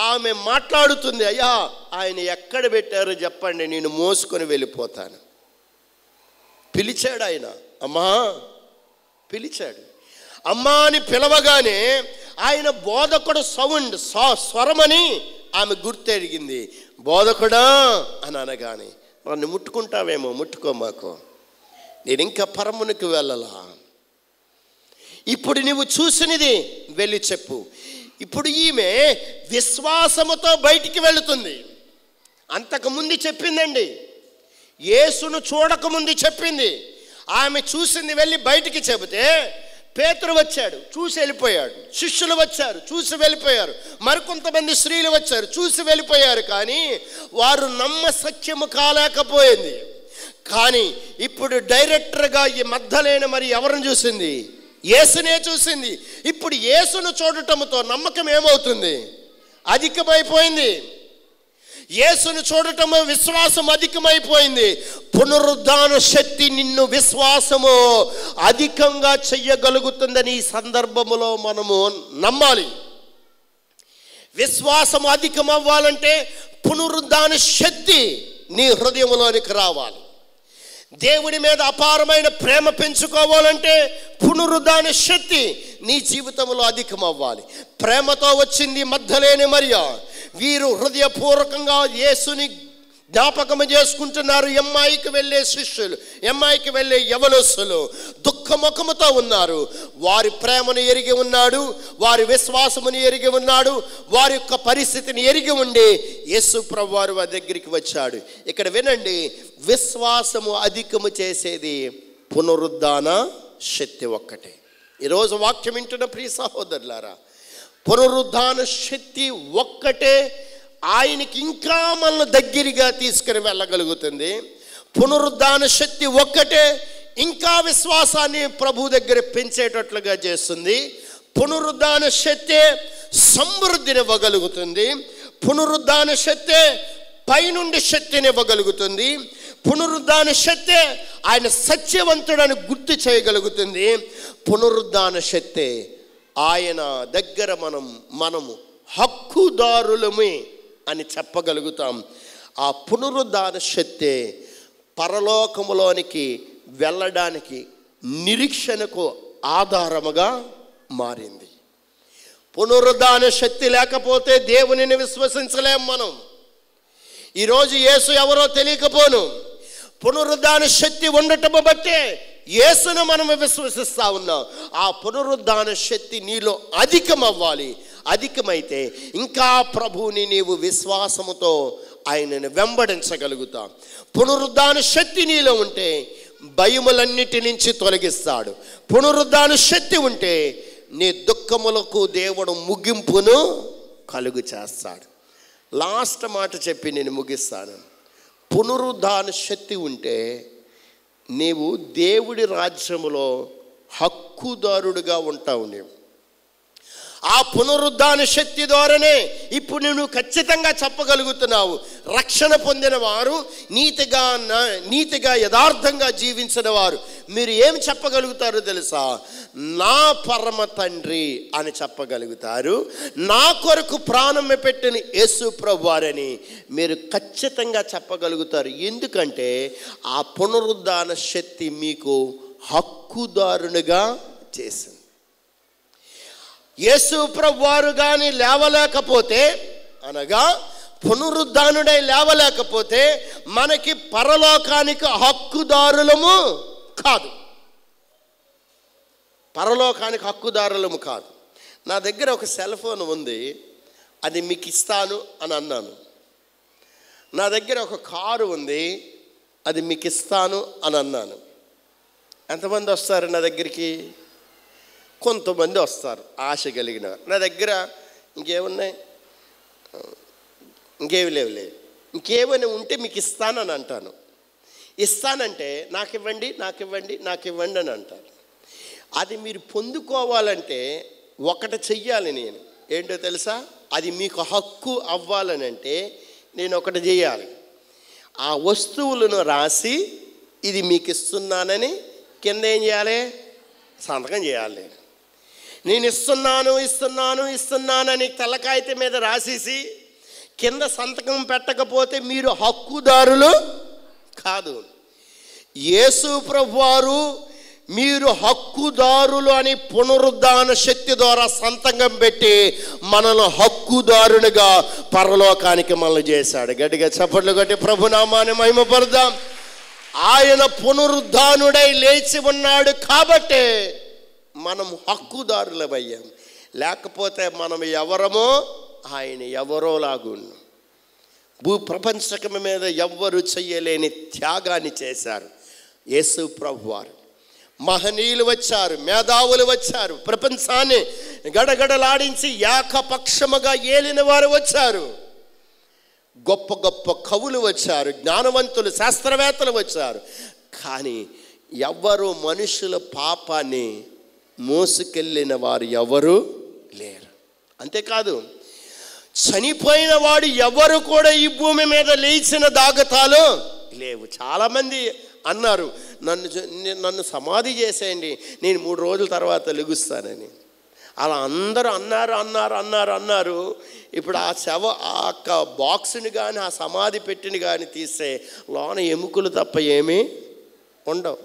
ఆమె మాట్లాడుతుంది, అయ్యా ఆయన ఎక్కడ పెట్టారో చెప్పండి, నేను మోసుకొని వెళ్ళిపోతాను. పిలిచాడు ఆయన, అమ్మా పిలిచాడు. అమ్మా అని పిలవగానే ఆయన బోధకుడు స్వరమని ఆమె గుర్తెరిగింది. బోధకుడా అని అనగానే, నన్ను ముట్టుకుంటావేమో, ముట్టుకో మాకు, నేను ఇంకా పరమునికి వెళ్ళలా, ఇప్పుడు నువ్వు చూసినది వెళ్ళి చెప్పు. ఇప్పుడు ఈమె విశ్వాసముతో బయటికి వెళుతుంది. అంతకుముందు చెప్పిందండి, యేసును చూడకముందు చెప్పింది. ఆమె చూసింది వెళ్ళి బయటికి చెబితే పేతురు వచ్చాడు, చూసి వెళ్ళిపోయాడు. శిష్యులు వచ్చారు, చూసి వెళ్ళిపోయారు. మరికొంతమంది స్త్రీలు వచ్చారు, చూసి వెళ్ళిపోయారు. కానీ వారు నమ్మశక్యము కాలేకపోయింది. కానీ ఇప్పుడు డైరెక్టర్గా ఈ మగ్దలేనే మరి ఎవరిని చూసింది? యేసునే చూసింది. ఇప్పుడు యేసును చూడటంతో నమ్మకం ఏమవుతుంది? అధికమైపోయింది. యేసును చూడటం విశ్వాసం అధికమైపోయింది. పునరుద్ధాన శక్తి నిన్ను విశ్వాసము అధికంగా చెయ్యగలుగుతుందని ఈ సందర్భంలో మనము నమ్మాలి. విశ్వాసము అధికం అవ్వాలంటే పునరుద్ధాన శక్తి నీ హృదయంలోనికి రావాలి. దేవుడి మీద అపారమైన ప్రేమ పెంచుకోవాలంటే పునరుద్ధాన శక్తి నీ జీవితంలో అధికం అవ్వాలి. ప్రేమతో వచ్చింది మగ్దలేనే మరియ. వీరు హృదయపూర్వకంగా యేసుని జ్ఞాపకం చేసుకుంటున్నారు. ఎమ్మాయికి వెళ్ళే శిష్యులు, ఎమ్మాయికి వెళ్ళే యవనస్తులు దుఃఖముఖముతో ఉన్నారు. వారి ప్రేమను ఎరిగి ఉన్నాడు, వారి విశ్వాసమును ఎరిగి ఉన్నాడు, వారి యొక్క పరిస్థితిని ఎరిగి ఉండి యేసు ప్రభువారు వారి దగ్గరికి వచ్చాడు. ఇక్కడ వినండి, విశ్వాసము అధికము చేసేది పునరుద్ధాన శక్తి ఒక్కటే. ఈరోజు వాక్యం వింటున్న ప్రియ సహోదరులారా, పునరుద్ధాన శక్తి ఒక్కటే ఆయనకి ఇంకా మనల్ని దగ్గరగా తీసుకుని వెళ్ళగలుగుతుంది. పునరుద్ధాన శక్తి ఒక్కటే ఇంకా విశ్వాసాన్ని ప్రభు దగ్గర పెంచేటట్లుగా చేస్తుంది. పునరుద్ధాన శక్తి సమృద్ధిని ఇవ్వగలుగుతుంది. పునరుద్ధాన శక్తి పైనుండి శక్తిని ఇవ్వగలుగుతుంది. పునరుద్ధాన శక్తి ఆయన సత్యవంతుడని గుర్తు చేయగలుగుతుంది. పునరుద్ధాన శక్తి ఆయన దగ్గర మనము హక్కుదారులమే అని చెప్పగలుగుతాం. ఆ పునరుద్ధాన శక్తి పరలోకములోనికి వెళ్ళడానికి నిరీక్షణకు ఆధారముగా మారింది. పునరుద్ధాన శక్తి లేకపోతే దేవునిని విశ్వసించలేం మనం. ఈరోజు యేసు ఎవరో తెలియకపోను, పునరుద్ధాన శక్తి ఉండటము బట్టే యేసును మనం విశ్వసిస్తూ ఉన్నాం. ఆ పునరుద్ధాన శక్తి నీలో అధికం అవ్వాలి. అధికమైతే ఇంకా ప్రభువుని నీవు విశ్వాసముతో ఆయనను వెంబడించగలుగుతాం. పునరుద్ధాన శక్తి నీలో ఉంటే భయములన్నిటి నుంచి తొలగిస్తాడు. పునరుద్ధాన శక్తి ఉంటే నీ దుఃఖములకు దేవుడు ముగింపును కలుగు చేస్తాడు. లాస్ట్ మాట చెప్పి నేను ముగిస్తాను. పునరుద్ధాన శక్తి ఉంటే నీవు దేవుడి రాజ్యములో హక్కుదారుడుగా ఉంటావు. నీవు ఆ పునరుద్ధాన శక్తి ద్వారానే ఇప్పుడు నువ్వు ఖచ్చితంగా చెప్పగలుగుతున్నావు, రక్షణ పొందిన వారు, నీతిగా యథార్థంగా జీవించిన వారు మీరు ఏం చెప్పగలుగుతారో తెలుసా? నా పరమ తండ్రి అని చెప్పగలుగుతారు. నా కొరకు ప్రాణం పెట్టిన యేసు ప్రభువారని మీరు ఖచ్చితంగా చెప్పగలుగుతారు. ఎందుకంటే ఆ పునరుద్ధాన శక్తి మీకు హక్కుదారునిగా చేసింది. యేసు ప్రభువారు కానీ లేవలేకపోతే, అనగా పునరుద్ధానుడై లేవలేకపోతే మనకి పరలోకానికి హక్కుదారులము కాదు. పరలోకానికి హక్కుదారులము కాదు. నా దగ్గర ఒక సెల్ ఫోన్ ఉంది, అది మీకు ఇస్తాను అని అన్నాను. నా దగ్గర ఒక కారు ఉంది, అది మీకు ఇస్తాను అని అన్నాను. ఎంతమంది వస్తారు నా దగ్గరికి? కొంతమంది వస్తారు ఆశ కలిగిన. నా దగ్గర ఇంకేమున్నాయి? ఇంకేమి లేవు. ఇంకేమైనా ఉంటే మీకు ఇస్తానని అంటాను. ఇస్తానంటే నాకు ఇవ్వండి అని అంటారు. అది మీరు పొందుకోవాలంటే ఒకటి చెయ్యాలి. నేను ఏంటో తెలుసా? అది మీకు హక్కు అవ్వాలని అంటే నేను ఒకటి చేయాలి. ఆ వస్తువులను రాసి ఇది మీకు ఇస్తున్నానని కింద ఏం చేయాలి? సంతకం చేయాలి. నేను ఇస్తున్నానని తెల్లకాయిత మీద రాసేసి కింద సంతకం పెట్టకపోతే మీరు హక్కుదారులు కాదు. యేసు ప్రభువారు మీరు హక్కుదారులు అని పునరుద్ధాన శక్తి ద్వారా సంతకం పెట్టి మనల్ని హక్కుదారునిగా పరలోకానికి మనల్ని చేశాడు. గట్టిగా చప్పట్లు కొట్టి ప్రభునామాన్ని మహిమపడదాం. ఆయన పునరుద్ధానుడై లేచి ఉన్నాడు కాబట్టే మనం హక్కుదారులమయ్యాం. లేకపోతే మనం ఎవరమో ఆయన ఎవరో లాగున్నాం. భూప్రపంచకం మీద ఎవ్వరు చెయ్యలేని త్యాగాన్ని చేశారు యేసు ప్రభువారు. మహనీయులు వచ్చారు, మేధావులు వచ్చారు, ప్రపంచాన్ని గడగడలాడించి ఏకపక్షముగా ఏలిన వారు వచ్చారు. గొప్ప గొప్ప కవులు వచ్చారు, జ్ఞానవంతులు శాస్త్రవేత్తలు వచ్చారు. కానీ ఎవరు మనుషుల పాపాన్ని మోసుకెళ్ళిన వారు ఎవరు లేరు. అంతేకాదు, చనిపోయిన వాడు ఎవరు కూడా ఈ భూమి మీద లేచిన దాఖలాలు లేవు. చాలామంది అన్నారు, నన్ను సమాధి చేసేయండి, నేను 3 రోజుల తర్వాత లెగుస్తానని. అలా అందరూ అన్నారు. ఇప్పుడు ఆ బాక్స్ని కానీ ఆ సమాధి పెట్టిని కానీ తీస్తే లోన ఎముకలు తప్ప ఏమీ ఉండవు.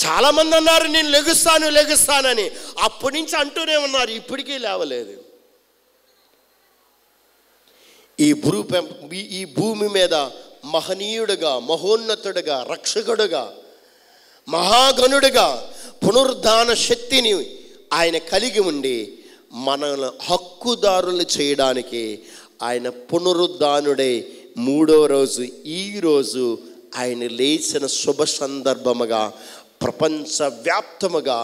చాలామంది అన్నారు, నేను లెగుస్తానని. అప్పటి నుంచి అంటూనే ఉన్నారు, ఇప్పటికీ లేవలేదు. ఈ భూమి మీద మహనీయుడుగా, మహోన్నతుడుగా, రక్షకుడుగా, మహాగణుడుగా పునరుద్ధాన శక్తిని ఆయన కలిగి ఉండి మనల్ని హక్కుదారులు చేయడానికి ఆయన పునరుద్ధానుడై 3వ రోజు ఈరోజు ఆయన లేచిన శుభ సందర్భముగా ప్రపంచవ్యాప్తముగా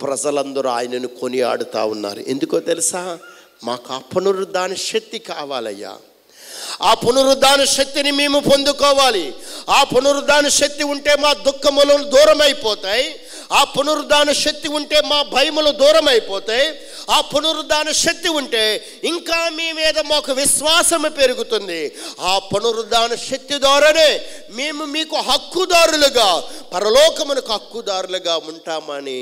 ప్రజలందరూ ఆయనను కొనియాడుతూ ఉన్నారు. ఎందుకో తెలుసా? మాకు ఆ పునరుద్ధాన శక్తి కావాలయ్యా. ఆ పునరుద్ధాన శక్తిని మేము పొందుకోవాలి. ఆ పునరుద్ధాన శక్తి ఉంటే మా దుఃఖములు దూరం అయిపోతాయి. ఆ పునరుద్ధాన శక్తి ఉంటే మా భయములు దూరం అయిపోతాయి. ఆ పునరుద్ధాన శక్తి ఉంటే ఇంకా మీ మీద మాకు విశ్వాసము పెరుగుతుంది. ఆ పునరుద్ధాన శక్తి ద్వారానే మేము మీకు హక్కుదారులుగా, పరలోకమునకు హక్కుదారులుగా ఉంటామని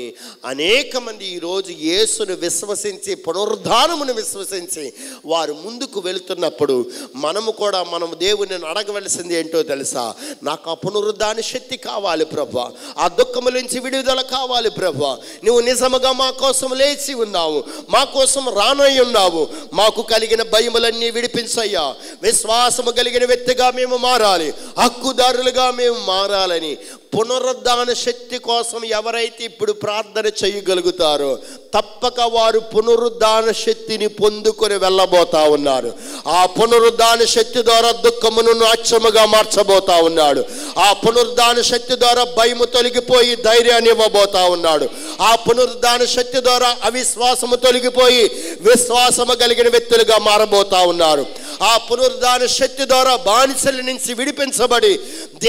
అనేక మంది ఈరోజు యేసును విశ్వసించి, పునరుద్ధానమును విశ్వసించి వారు ముందుకు వెళుతున్నప్పుడు మనము దేవుని అడగవలసింది ఏంటో తెలుసా? నాకు ఆ పునరుద్ధాన శక్తి కావాలి ప్రభువా, ఆ దుఃఖము నుంచి విడుదల కావాలి ప్రభువా. నువ్వు నిజముగా మా కోసం లేచి ఉన్నావు, మా కోసం రానై ఉన్నావు. మాకు కలిగిన భయములన్నీ విడిపించయ్యా. విశ్వాసము కలిగిన వ్యక్తిగా మేము మారాలి, హక్కుదారులుగా మేము మారాలని పునరుద్ధాన శక్తి కోసం ఎవరైతే ఇప్పుడు ప్రార్థన చేయగలుగుతారో తప్పక వారు పునరుద్ధాన శక్తిని పొందుకొని వెళ్ళబోతా ఉన్నారు. ఆ పునరుద్ధాన శక్తి ద్వారా దుఃఖమును నాట్యముగా మార్చబోతా ఉన్నాడు. ఆ పునరుద్ధాన శక్తి ద్వారా భయము తొలగిపోయి ధైర్యాన్ని ఇవ్వబోతా ఉన్నాడు. ఆ పునరుద్ధాన శక్తి ద్వారా అవిశ్వాసము తొలగిపోయి విశ్వాసము కలిగిన వ్యక్తులుగా మారబోతా ఉన్నారు. ఆ పునరుద్ధాన శక్తి ద్వారా బానిసల నుంచి విడిపించబడి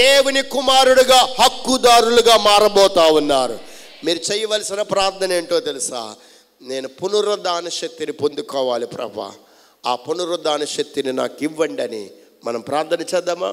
దేవుని కుమారుడుగా, హక్కుదారులుగా మారబోతా ఉన్నారు. మీరు చేయవలసిన ప్రార్థన ఏంటో తెలుసా? నేను పునరుద్ధాన శక్తిని పొందుకోవాలి ప్రభువా, ఆ పునరుద్ధాన శక్తిని నాకు ఇవ్వండి అని మనం ప్రార్థన చేద్దామా?